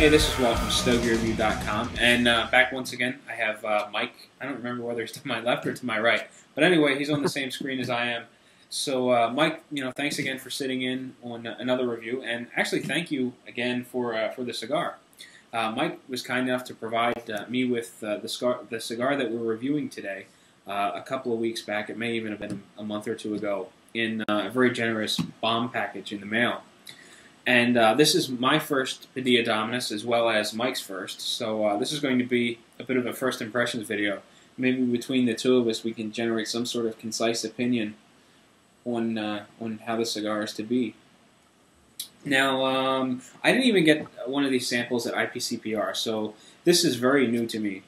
Hey, this is Walt from StogieReview.com, and back once again. I have Mike. I don't remember whether he's to my left or to my right, but anyway, he's on the same screen as I am. So, Mike, thanks again for sitting in on another review, and actually, thank you again for the cigar. Mike was kind enough to provide me with the cigar that we're reviewing today a couple of weeks back. It may even have been a month or two ago in a very generous bomb package in the mail. And this is my first Padilla Dominus as well as Mike's first, so this is going to be a bit of a first impressions video. Maybe between the two of us we can generate some sort of concise opinion on how the cigar is to be. Now, I didn't even get one of these samples at IPCPR, so this is very new to me.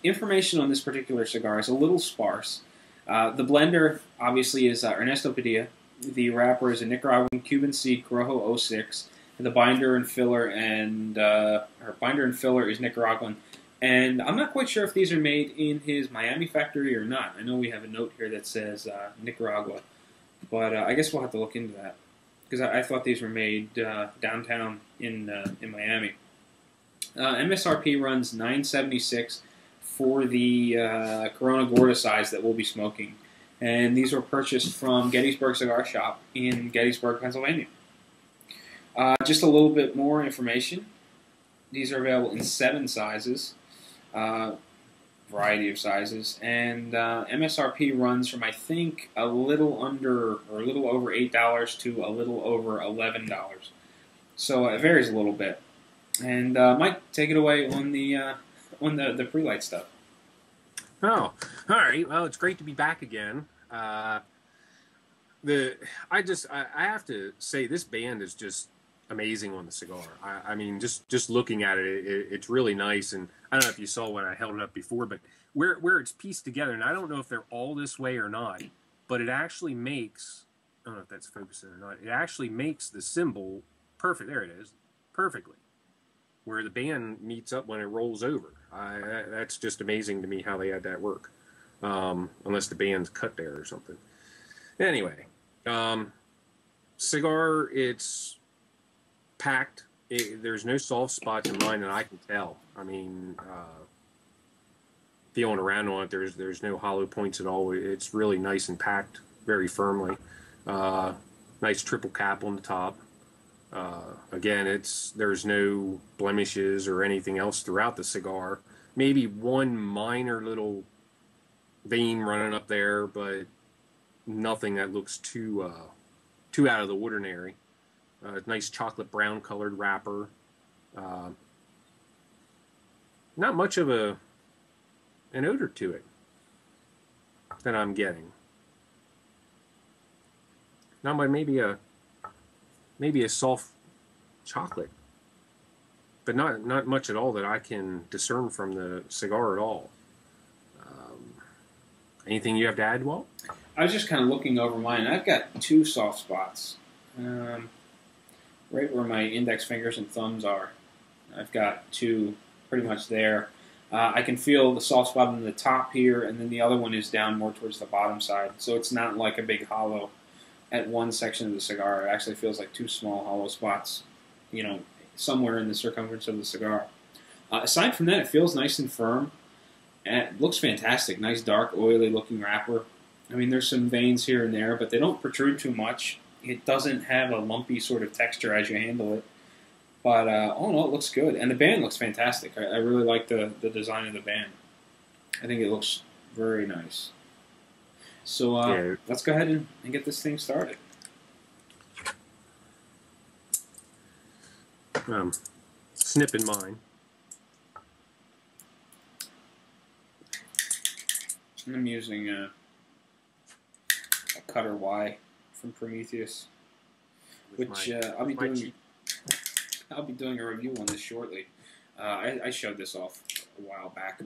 Information on this particular cigar is a little sparse. The blender, obviously, is Ernesto Padilla. The wrapper is a Nicaraguan Cuban seed Corojo 06. And the binder and filler is Nicaraguan. And I'm not quite sure if these are made in his Miami factory or not. I know we have a note here that says Nicaragua, but I guess we'll have to look into that because I thought these were made downtown in Miami. MSRP runs $9.76 for the Corona Gorda size that we'll be smoking. And these were purchased from Gettysburg Cigar Shop in Gettysburg, Pennsylvania. Just a little bit more information. These are available in 7 sizes, variety of sizes, and MSRP runs from I think a little under or a little over $8 to a little over $11. So it varies a little bit. And Mike, take it away on the pre-light stuff. Oh, all right. Well, it's great to be back again. I have to say this band is just amazing on the cigar. I mean, just looking at it, it's really nice. And I don't know if you saw when I held it up before, but where it's pieced together, and I don't know if they're all this way or not, but it actually makes, I don't know if that's focusing or not, it actually makes the symbol perfect. There it is, perfectly. Where the band meets up when it rolls over. That's just amazing to me how they had that work. Unless the band's cut there or something. Anyway, cigar, it's packed. There's no soft spots in mine that I can tell. I mean, feeling around on it, there's no hollow points at all. It's really nice and packed very firmly. Nice triple cap on the top. Again, there's no blemishes or anything else throughout the cigar. Maybe one minor little vein running up there, but nothing that looks too out of the ordinary. Nice chocolate brown colored wrapper. Not much of an odor to it that I'm getting. Not by maybe a soft chocolate, but not much at all that I can discern from the cigar at all. Anything you have to add, Walt? I was just kind of looking over mine. I've got 2 soft spots, right where my index fingers and thumbs are. I've got 2 pretty much there. I can feel the soft spot on the top here, and then the other one is down more towards the bottom side. So it's not like a big hollow at one section of the cigar. It actually feels like 2 small hollow spots, somewhere in the circumference of the cigar. Aside from that, it feels nice and firm. And it looks fantastic. Nice, dark, oily-looking wrapper. I mean, there's some veins here and there, but they don't protrude too much. It doesn't have a lumpy sort of texture as you handle it. But, all in all, it looks good. And the band looks fantastic. I really like the design of the band. I think it looks very nice. So Yeah. Let's go ahead and get this thing started. Snipping mine. I'm using a Cutter Y from Prometheus, which I'll be doing a review on this shortly. I showed this off a while back.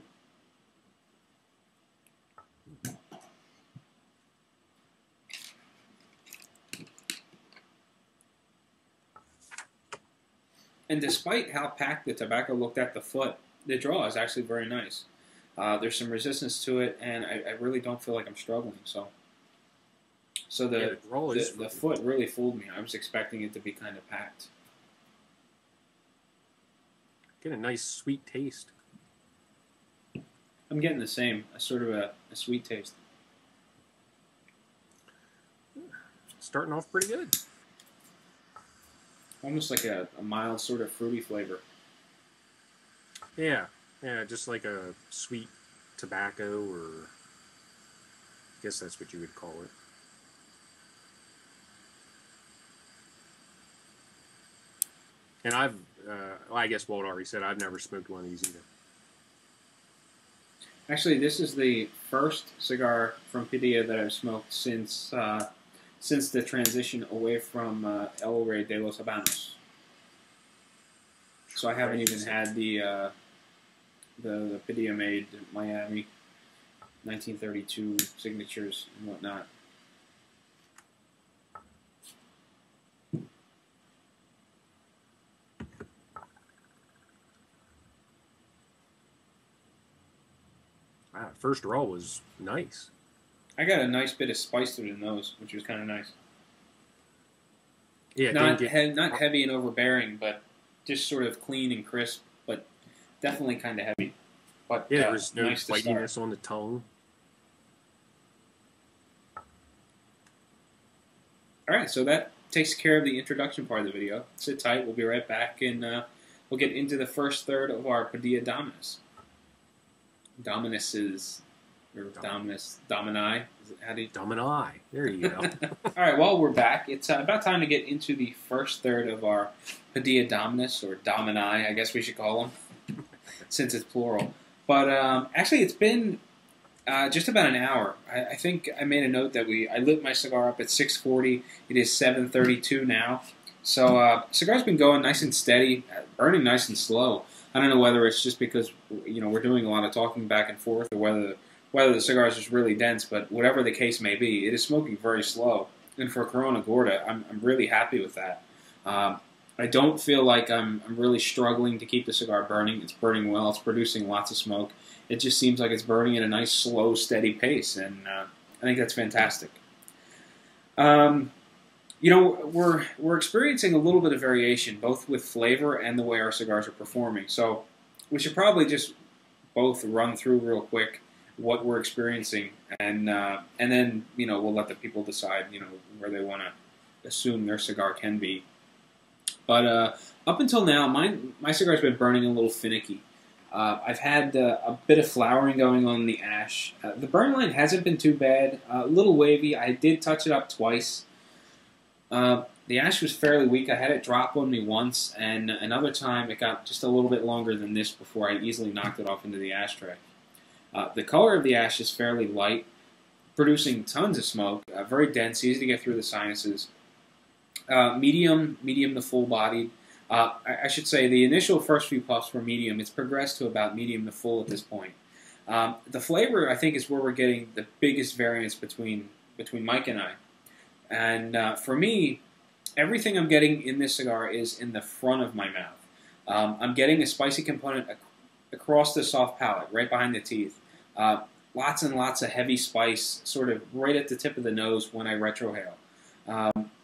And despite how packed the tobacco looked at the foot, the draw is actually very nice. There's some resistance to it, and I really don't feel like I'm struggling. So the foot really fooled me. I was expecting it to be kind of packed. Get a nice sweet taste. I'm getting the same, a sort of a sweet taste. Starting off pretty good. Almost like a mild sort of fruity flavor. Yeah, just like a sweet tobacco, or I guess that's what you would call it. And I guess Walt already said I've never smoked one of these either. Actually, this is the first cigar from Padilla that I've smoked since the transition away from El Rey de los Habanos. So I haven't even had the Padilla made Miami 1932 signatures and whatnot. Wow, first roll was nice. I got a nice bit of spice to the nose, which was kind of nice. Yeah, not heavy and overbearing, but just sort of clean and crisp, but definitely kind of heavy. But yeah, there's no nice spikiness on the tongue. All right, so that takes care of the introduction part of the video. Sit tight. We'll be right back, and we'll get into the first third of our Padilla Dominus. Domini. How do you... Domini. There you go. All right, well, we're back. It's about time to get into the first third of our Padilla Dominus, or Domini, I guess we should call them, since it's plural. But actually, it's been just about an hour. I think I made a note that I lit my cigar up at 6:40. It is 7:32 now. So cigar's been going nice and steady, burning nice and slow. I don't know whether it's just because we're doing a lot of talking back and forth, or whether the cigar is just really dense. But whatever the case may be, it is smoking very slow. And for Corona Gorda, I'm really happy with that. I don't feel like I'm really struggling to keep the cigar burning. It's burning well. It's producing lots of smoke. It just seems like it's burning at a nice, slow, steady pace, and I think that's fantastic. We're experiencing a little bit of variation, both with flavor and the way our cigars are performing. So we should probably just both run through real quick what we're experiencing, and then we'll let the people decide where they want to assume their cigar can be. But up until now, my cigar's been burning a little finicky. I've had a bit of flowering going on in the ash. The burn line hasn't been too bad. A little wavy. I did touch it up twice. The ash was fairly weak. I had it drop on me once, and another time it got just a little bit longer than this before I easily knocked it off into the ashtray. The color of the ash is fairly light, producing tons of smoke, very dense, easy to get through the sinuses. Medium to full-bodied. I should say the initial first few puffs were medium. It's progressed to about medium to full at this point. The flavor, I think, is where we're getting the biggest variance between Mike and I. And for me, everything I'm getting in this cigar is in the front of my mouth. I'm getting a spicy component across the soft palate, right behind the teeth. Lots and lots of heavy spice, sort of right at the tip of the nose when I retrohale.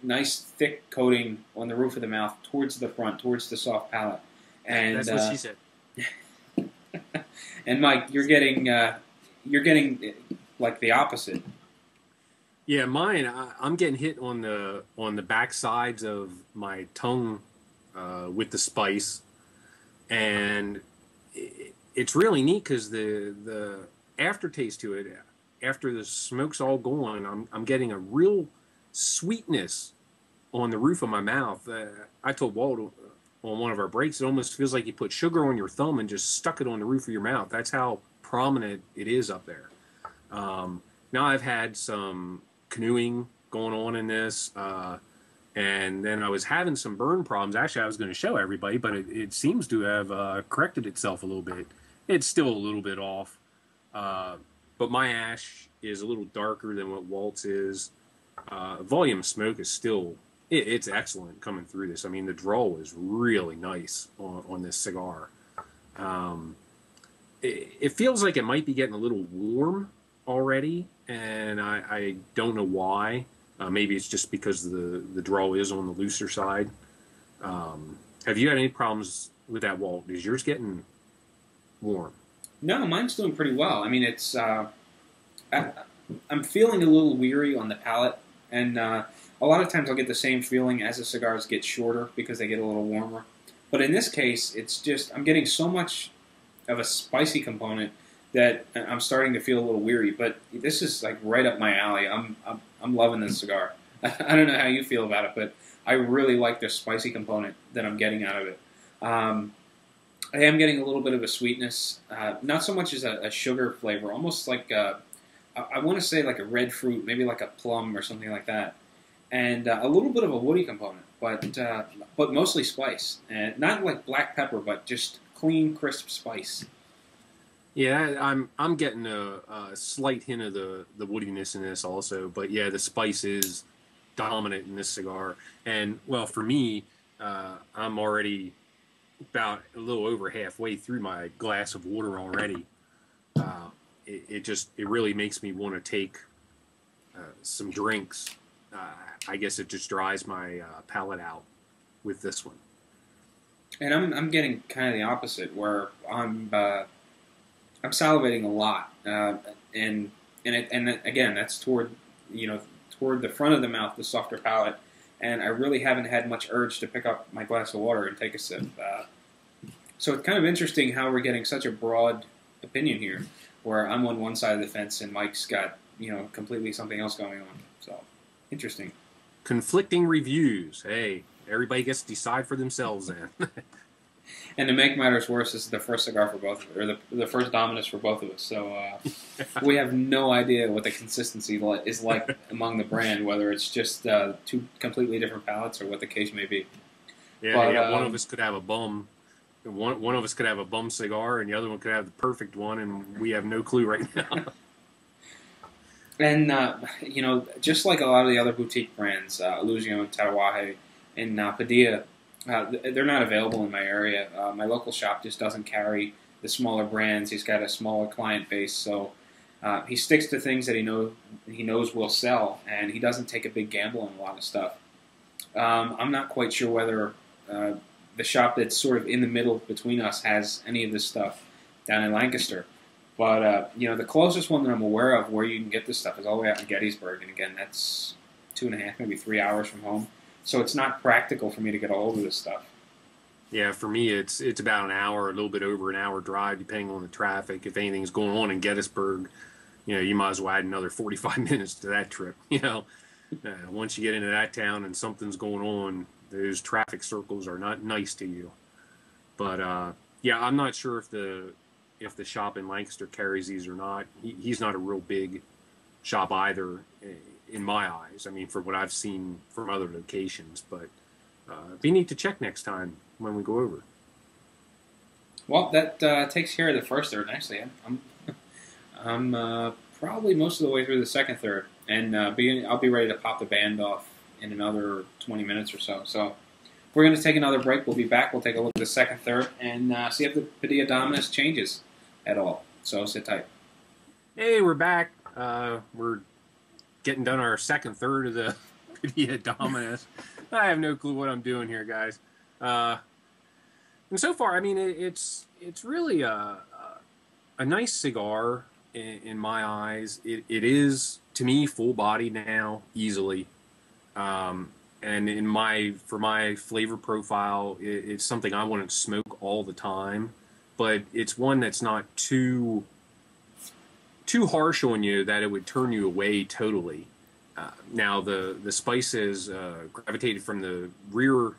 Nice thick coating on the roof of the mouth, towards the front, towards the soft palate. And that's what she said. And Mike, you're getting like the opposite. Yeah, mine. I'm getting hit on the back sides of my tongue with the spice, and it's really neat because the aftertaste to it, after the smoke's all gone, I'm getting a real sweetness on the roof of my mouth. I told Walt on one of our breaks, it almost feels like you put sugar on your thumb and just stuck it on the roof of your mouth. That's how prominent it is up there. Now I've had some canoeing going on in this, and then I was having some burn problems. Actually, I was going to show everybody, but it seems to have corrected itself a little bit. It's still a little bit off, but my ash is a little darker than what Walt's is. Volume smoke is still, it's excellent coming through this. I mean, the draw is really nice on this cigar. It feels like it might be getting a little warm already, and I don't know why. Maybe it's just because the draw is on the looser side. Have you had any problems with that Walt? Is yours getting warm? No, mine's doing pretty well. I mean, it's I'm feeling a little weary on the palate, and a lot of times I'll get the same feeling as the cigars get shorter because they get a little warmer. But in this case, it's just I'm getting so much of a spicy component that I'm starting to feel a little weary. But this is like right up my alley. I'm loving this cigar. I don't know how you feel about it, but I really like the spicy component that I'm getting out of it. I am getting a little bit of a sweetness, not so much as a sugar flavor, almost like I want to say like a red fruit, maybe like a plum or something like that, and a little bit of a woody component, but mostly spice, and not like black pepper, but just clean, crisp spice. Yeah, I'm getting a slight hint of the woodiness in this also, but yeah, the spice is dominant in this cigar. And well, for me, I'm already about a little over halfway through my glass of water already. It really makes me want to take some drinks. I guess it just dries my palate out with this one. And I'm getting kind of the opposite, where I'm salivating a lot, and again, that's toward the front of the mouth, the softer palate, and I really haven't had much urge to pick up my glass of water and take a sip. So it's kind of interesting how we're getting such a broad opinion here, where I'm on one side of the fence and Mike's got completely something else going on. So interesting. Conflicting reviews. Hey, everybody gets to decide for themselves then. And to make matters worse, this is the first cigar for both of us, or the first Dominus for both of us. So we have no idea what the consistency is like among the brand, whether it's just two completely different palates or what the case may be. Yeah, but, yeah, one of us could have a bum. One of us could have a bum cigar, and the other one could have the perfect one, and we have no clue right now. And just like a lot of the other boutique brands, Illusion, Tatawahe, and Padilla, they're not available in my area. My local shop just doesn't carry the smaller brands. He's got a smaller client base, so he sticks to things that he knows will sell, and he doesn't take a big gamble on a lot of stuff. I'm not quite sure whether the shop that's sort of in the middle between us has any of this stuff down in Lancaster. But the closest one that I'm aware of where you can get this stuff is all the way out in Gettysburg, and again, that's 2.5, maybe 3 hours from home. So it's not practical for me to get a hold of this stuff. Yeah, for me, it's about an hour, a little bit over an hour drive, depending on the traffic. If anything's going on in Gettysburg, you might as well add another 45 minutes to that trip. Once you get into that town and something's going on, those traffic circles are not nice to you. But yeah, I'm not sure if the shop in Lancaster carries these or not. He's not a real big shop either, in my eyes. I mean, for what I've seen from other locations, but be neat to check next time when we go over. Well, that takes care of the first third. Actually, I'm probably most of the way through the second third, and I'll be ready to pop the band off in another 20 minutes or so. So we're going to take another break. We'll be back. We'll take a look at the second third and see if the Padilla Dominus changes at all. So sit tight. Hey, we're back. We're getting done our second third of the Padilla Dominus. I have no clue what I'm doing here, guys. And so far, I mean, it's really a nice cigar in my eyes. It is, to me, full body now, easily. And for my flavor profile, it's something I want to smoke all the time. But it's one that's not too harsh on you that it would turn you away totally. Now the spices gravitated from the rear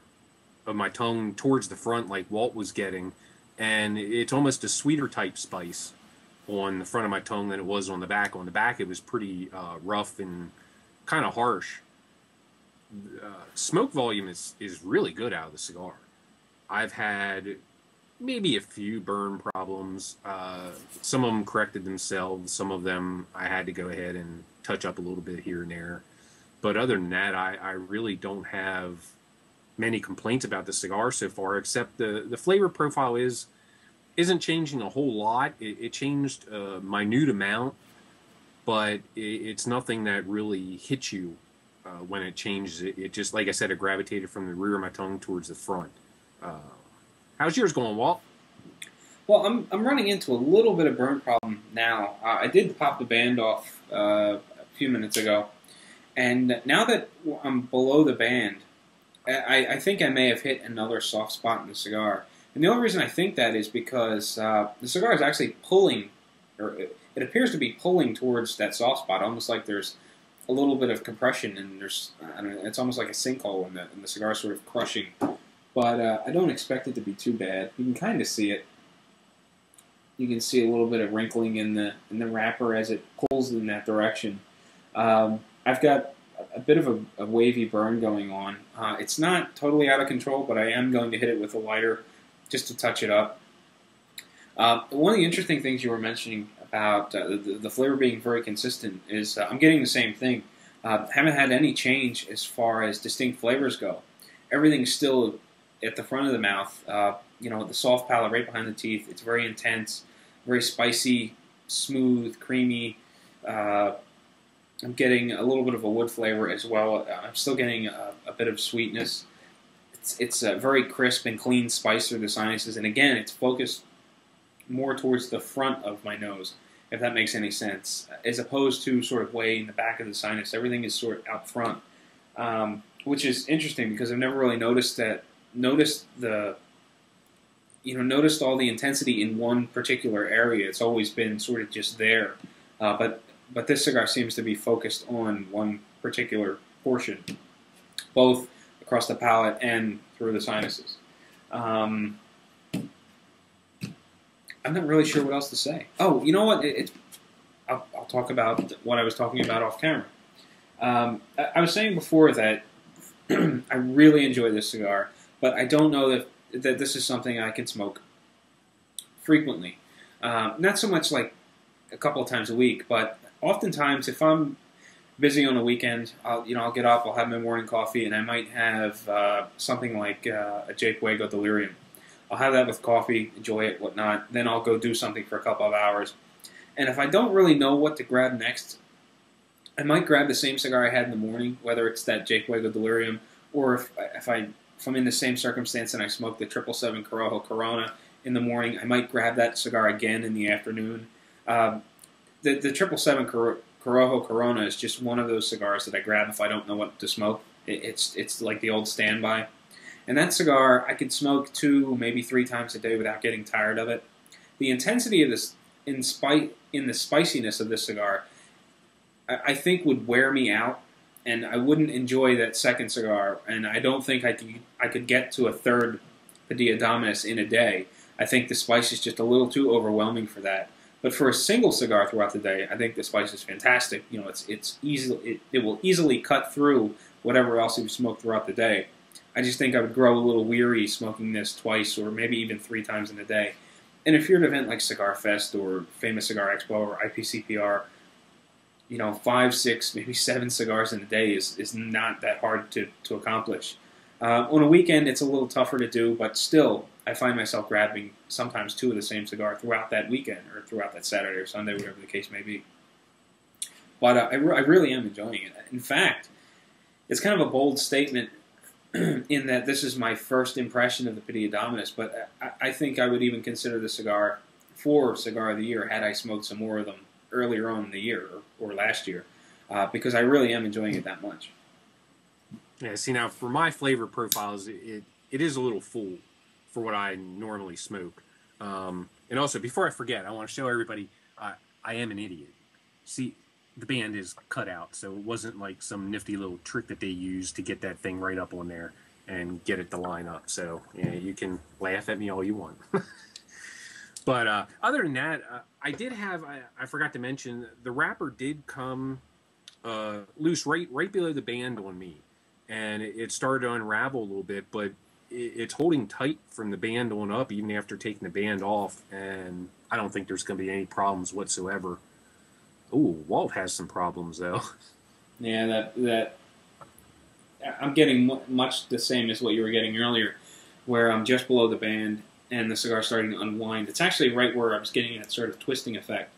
of my tongue towards the front, like Walt was getting, and it's almost a sweeter type spice on the front of my tongue than it was on the back. On the back, it was pretty rough and kind of harsh. Smoke volume is really good out of the cigar. I've had maybe a few burn problems. Some of them corrected themselves. Some of them I had to go ahead and touch up a little bit here and there. But other than that, I really don't have many complaints about the cigar so far, except the flavor profile isn't changing a whole lot. It changed a minute amount, but it's nothing that really hits you when it changes. It just, like I said, it gravitated from the rear of my tongue towards the front. How's yours going, Walt? Well, I'm running into a little bit of burn problem now. I did pop the band off a few minutes ago, and now that I'm below the band, I think I may have hit another soft spot in the cigar. And the only reason I think that is because the cigar is actually pulling, or it appears to be pulling towards that soft spot, almost like there's a little bit of compression, and there's, I don't know, it's almost like a sinkhole, and the cigar is sort of crushing. But I don't expect it to be too bad. You can kind of see it. You can see a little bit of wrinkling in the wrapper as it pulls in that direction. I've got a bit of a wavy burn going on. It's not totally out of control, but I am going to hit it with a lighter just to touch it up. One of the interesting things you were mentioning about the flavor being very consistent is I'm getting the same thing. Haven't had any change as far as distinct flavors go. Everything's still at the front of the mouth. The soft palate right behind the teeth. It's very intense, very spicy, smooth, creamy. I'm getting a little bit of a wood flavor as well. I'm still getting a bit of sweetness. It's a very crisp and clean spice through the sinuses, and again, it's focused more towards the front of my nose, if that makes any sense, as opposed to sort of way in the back of the sinus. Everything is sort of out front, which is interesting because I've never really noticed all the intensity in one particular area. It's always been sort of just there, but this cigar seems to be focused on one particular portion, both across the palate and through the sinuses. I'm not really sure what else to say. Oh, you know what? I'll talk about what I was talking about off camera. I was saying before that I really enjoy this cigar, but I don't know that this is something I can smoke frequently. Not so much like a couple of times a week, but oftentimes if I'm busy on a weekend, I'll get up, I'll have my morning coffee, and I might have something like a J. Fuego Delirium. I'll have that with coffee, enjoy it, whatnot. Then I'll go do something for a couple of hours. And if I don't really know what to grab next, I might grab the same cigar I had in the morning, whether it's that J. Fuego Delirium, or if I'm in the same circumstance and I smoke the 777 Corojo Corona in the morning, I might grab that cigar again in the afternoon. The 777 Corojo Corona is just one of those cigars that I grab if I don't know what to smoke. It's like the old standby. And that cigar, I could smoke 2, maybe 3 times a day without getting tired of it. The intensity of this, in the spiciness of this cigar, I think would wear me out, and I wouldn't enjoy that second cigar. And I don't think I could get to a third Padilla Dominus in a day. I think the spice is just a little too overwhelming for that. But for a single cigar throughout the day, I think the spice is fantastic. It will easily cut through whatever else you've smoked throughout the day. I just think I would grow a little weary smoking this twice or maybe even 3 times in a day. And if you're at an event like Cigar Fest or Famous Cigar Expo or IPCPR, 5, 6, maybe 7 cigars in a day is not that hard to accomplish. On a weekend, it's a little tougher to do, but still, I find myself grabbing sometimes 2 of the same cigar throughout that weekend or throughout that Saturday or Sunday, whatever the case may be. But I really am enjoying it. In fact, it's kind of a bold statement in that this is my first impression of the Padilla Dominus, but I think I would even consider the cigar for Cigar of the Year had I smoked some more of them earlier on in the year or last year, because I really am enjoying it that much. Yeah, see, now for my flavor profiles, it is a little full for what I normally smoke. And also, before I forget, I want to show everybody I am an idiot. See, the band is cut out, so it wasn't like some nifty little trick that they used to get that thing right up on there and get it to line up. So yeah, you can laugh at me all you want. But other than that, I did have, I forgot to mention, the wrapper did come loose right below the band on me. And it started to unravel a little bit, but it's holding tight from the band on up even after taking the band off. And I don't think there's going to be any problems whatsoever. Ooh, Walt has some problems, though. Yeah, that I'm getting much the same as what you were getting earlier, where I'm just below the band and the cigar's starting to unwind. It's actually right where I was getting that sort of twisting effect.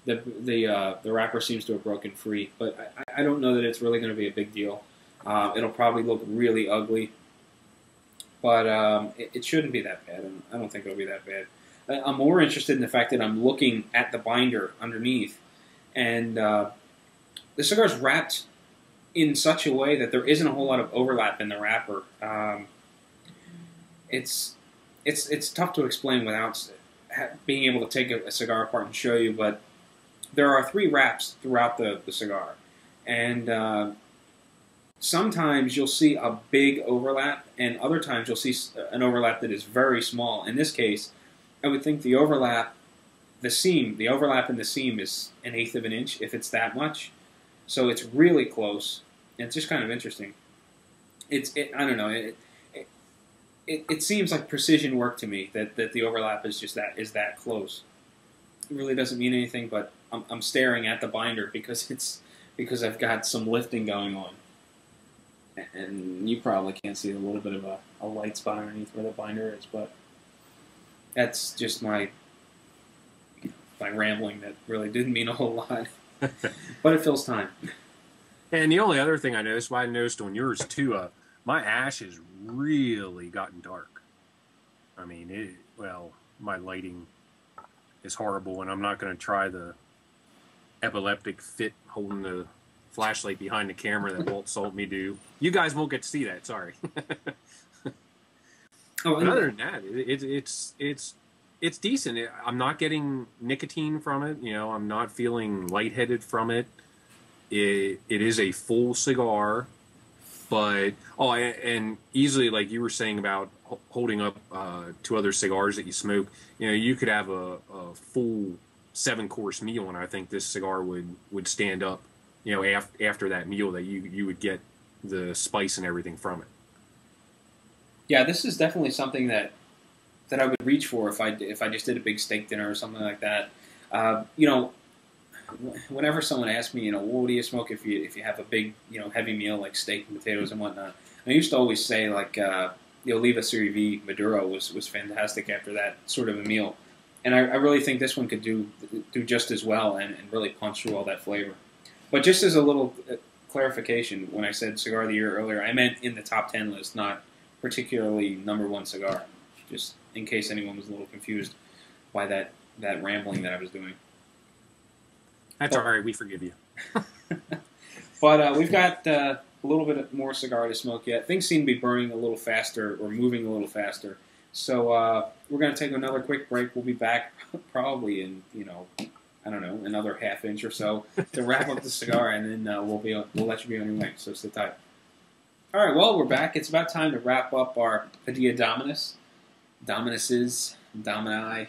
The wrapper seems to have broken free, but I don't know that it's really going to be a big deal. It'll probably look really ugly but it shouldn't be that bad. And I don't think it'll be that bad. I'm more interested in the fact that I'm looking at the binder underneath, and the cigar's wrapped in such a way that there isn't a whole lot of overlap in the wrapper. It's tough to explain without being able to take a cigar apart and show you, but there are 3 wraps throughout the cigar, and sometimes you'll see a big overlap, and other times you'll see an overlap that is very small. In this case, I would think the overlap in the seam is 1/8 of an inch, if it's that much. So it's really close, and it's just kind of interesting. I don't know. It seems like precision work to me that the overlap is that close. It really doesn't mean anything, but I'm staring at the binder because I've got some lifting going on. And you probably can't see a little bit of a light spot underneath where the binder is, but that's just my rambling that really didn't mean a whole lot. But it fills time. And the only other thing I noticed on yours too, my ash has really gotten dark. I mean, my lighting is horrible, and I'm not going to try the epileptic fit holding the flashlight behind the camera that Walt told me to. You guys won't get to see that. Sorry. But other than that, it's decent. I'm not getting nicotine from it. I'm not feeling lightheaded from it. It is a full cigar, but and easily, like you were saying about holding up to other cigars that you smoke. You could have a full 7-course meal, and I think this cigar would stand up. After that meal, that you would get the spice and everything from it. Yeah, this is definitely something that I would reach for if I just did a big steak dinner or something like that. Whenever someone asks me, what do you smoke if you have a big, heavy meal like steak and potatoes and whatnot, I used to always say like, Oliva Serie V Maduro was fantastic after that sort of a meal, and I really think this one could do just as well and really punch through all that flavor. But just as a little clarification, when I said cigar of the year earlier, I meant in the top 10 list, not particularly #1 cigar. Just in case anyone was a little confused by that rambling that I was doing. That's all right. We forgive you. But we've got a little bit more cigar to smoke yet. Things seem to be burning a little faster or moving a little faster. So we're going to take another quick break. We'll be back probably in, I don't know, another half inch or so to wrap up the cigar, and then we'll let you be on your way. So sit tight. All right, well, we're back. It's about time to wrap up our Padilla Dominus. Dominuses, Domini.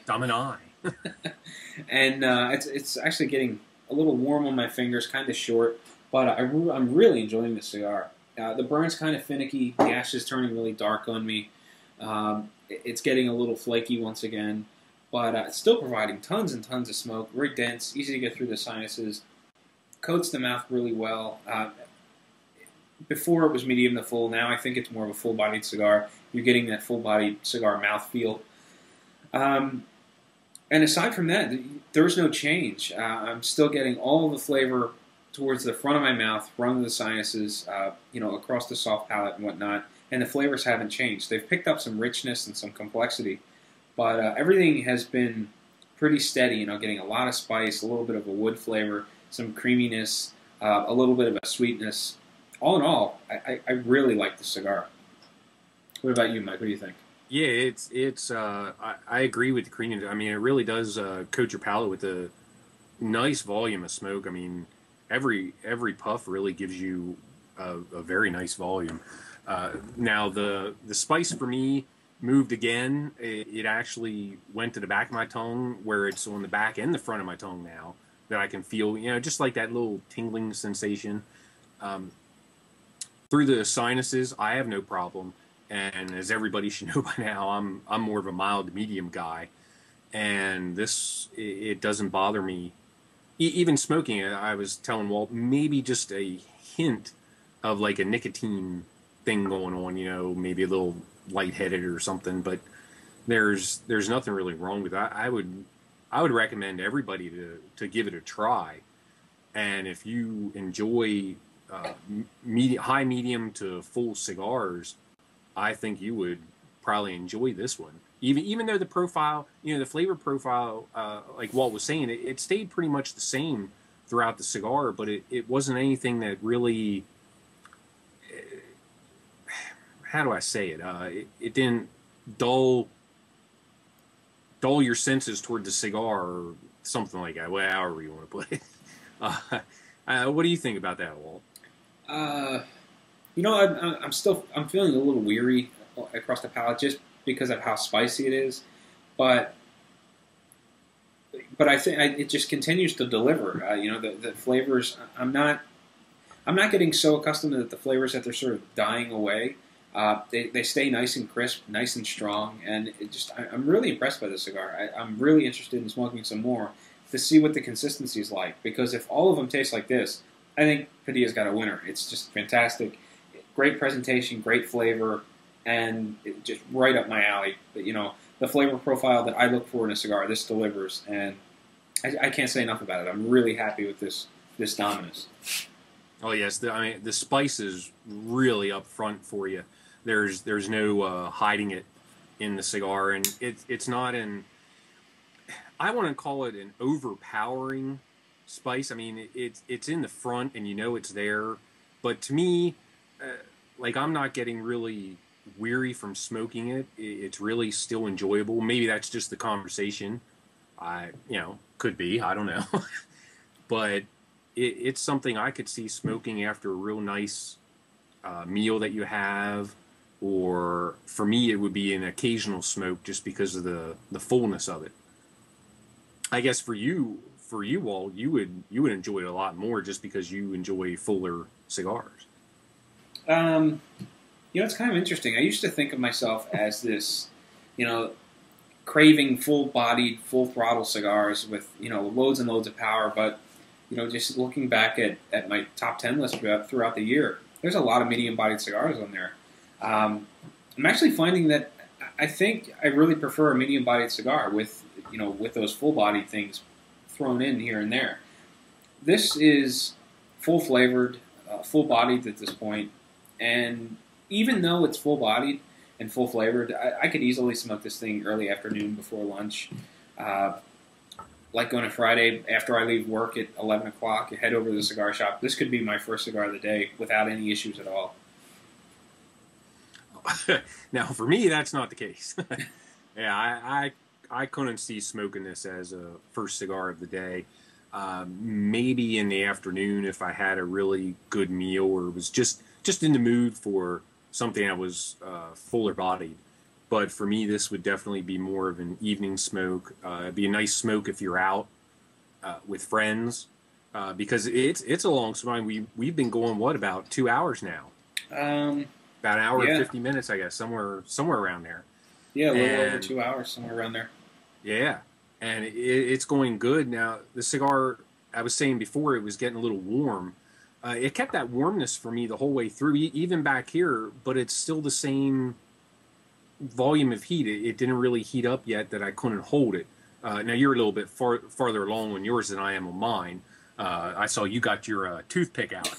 And it's actually getting a little warm on my fingers, kind of short, but I'm really enjoying this cigar. The burn's kind of finicky. The ash is turning really dark on me. It's getting a little flaky once again, but it's still providing tons and tons of smoke. Very dense, easy to get through the sinuses. Coats the mouth really well. Before it was medium to full. Now I think it's more of a full-bodied cigar. You're getting that full-bodied cigar mouthfeel. And aside from that, there's no change. I'm still getting all the flavor towards the front of my mouth, run of the sinuses, across the soft palate and whatnot. And the flavors haven't changed. They've picked up some richness and some complexity, but everything has been pretty steady. Getting a lot of spice, a little bit of a wood flavor, some creaminess, a little bit of a sweetness. All in all, I really like the cigar. What about you, Mike? What do you think? Yeah, it's. I agree with the creaminess. I mean, it really does coat your palate with a nice volume of smoke. I mean, every puff really gives you a very nice volume. Now the spice for me moved again. It actually went to the back of my tongue, where it's on the back and the front of my tongue now, that I can feel, just like that little tingling sensation. Through the sinuses, I have no problem. And as everybody should know by now, I'm more of a mild to medium guy. And it doesn't bother me. Even smoking it, I was telling Walt, maybe just a hint of like a nicotine thing going on, maybe a little lightheaded or something, but there's nothing really wrong with that. I would recommend everybody to give it a try. And if you enjoy high medium to full cigars, I think you would probably enjoy this one. Even though the profile, the flavor profile, like Walt was saying, it stayed pretty much the same throughout the cigar, but it wasn't anything that really, how do I say it? It didn't dull your senses toward the cigar or something like that, however you want to put it. What do you think about that, Walt? I'm feeling a little weary across the palate just because of how spicy it is, but I think it just continues to deliver. The flavors. I'm not getting so accustomed to the flavors that they're sort of dying away. They stay nice and crisp, nice and strong, and I'm really impressed by this cigar. I'm really interested in smoking some more to see what the consistency is like, because if all of them taste like this, I think Padilla's got a winner. It's just fantastic. Great presentation, great flavor, and just right up my alley. But, the flavor profile that I look for in a cigar, this delivers, and I can't say enough about it. I'm really happy with this Dominus. Oh yes, the spice is really up front for you. There's no hiding it in the cigar, and it's not I want to call it an overpowering spice. I mean, it's in the front, and it's there. But to me, like, I'm not getting really weary from smoking it. It's really still enjoyable. Maybe that's just the conversation. Could be. I don't know. But it's something I could see smoking after a real nice meal that you have. Or for me, it would be an occasional smoke just because of the fullness of it. I guess for you, Walt, you would enjoy it a lot more just because you enjoy fuller cigars. It's kind of interesting. I used to think of myself as this, craving full-bodied, full-throttle cigars with, loads and loads of power. But, just looking back at my top 10 list throughout the year, there's a lot of medium-bodied cigars on there. I'm actually finding that I think I really prefer a medium-bodied cigar with those full-bodied things thrown in here and there. This is full-flavored, full-bodied at this point, and even though it's full-bodied and full-flavored, I could easily smoke this thing early afternoon before lunch. Like on a Friday after I leave work at 11 o'clock, head over to the cigar shop. This could be my first cigar of the day without any issues at all. Now, for me, that's not the case. Yeah, I couldn't see smoking this as a first cigar of the day. Maybe in the afternoon if I had a really good meal or was just in the mood for something that was fuller bodied. But for me, this would definitely be more of an evening smoke. It'd be a nice smoke if you're out with friends, because it's a long smoke. We've been going about 2 hours now. About an hour and 50 minutes, I guess, somewhere around there. Yeah, a little over 2 hours, somewhere around there. Yeah, and it's going good. Now, the cigar, I was saying before, it was getting a little warm. It kept that warmness for me the whole way through, even back here, but it's still the same volume of heat. It didn't really heat up yet that I couldn't hold it. Now, you're a little bit farther along on yours than I am on mine. I saw you got your toothpick out.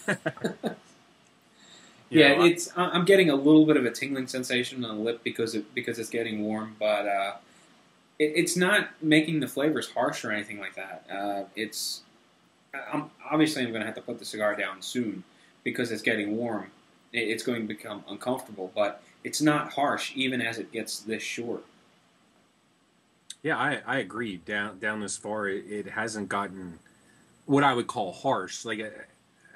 I'm getting a little bit of a tingling sensation on the lip because it's getting warm, but it's not making the flavors harsh or anything like that. I'm going to have to put the cigar down soon because it's getting warm. It's going to become uncomfortable, but it's not harsh even as it gets this short. Yeah, I agree. Down this far, it hasn't gotten what I would call harsh. Like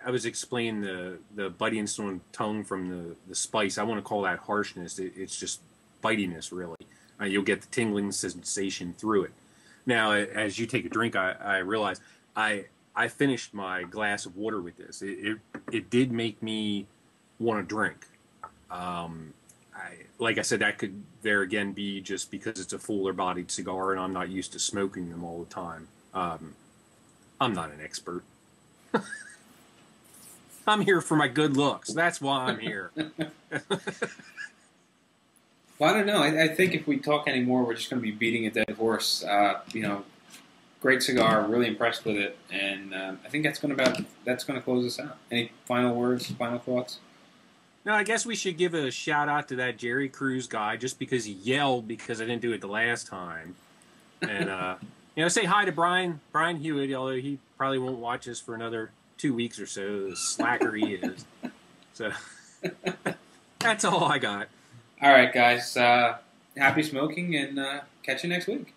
I was explaining the bitiness on tongue from the spice. I want to call that harshness. It's just bitiness, really. You'll get the tingling sensation through it. Now, as you take a drink, I realize I finished my glass of water with this. It did make me want to drink. Like I said, that could there again be just because it's a fuller bodied cigar and I'm not used to smoking them all the time. I'm not an expert. I'm here for my good looks. That's why I'm here. Well, I don't know. I think if we talk anymore, we're just going to be beating a dead horse. Great cigar. Really impressed with it, and I think that's going to close us out. Any final words? Final thoughts? No, I guess we should give a shout out to that Jerry Cruz guy just because he yelled because I didn't do it the last time. And, say hi to Brian Hewitt, although he probably won't watch us for another 2 weeks or so, the slacker he is. So, that's all I got. All right, guys. Happy smoking, and catch you next week.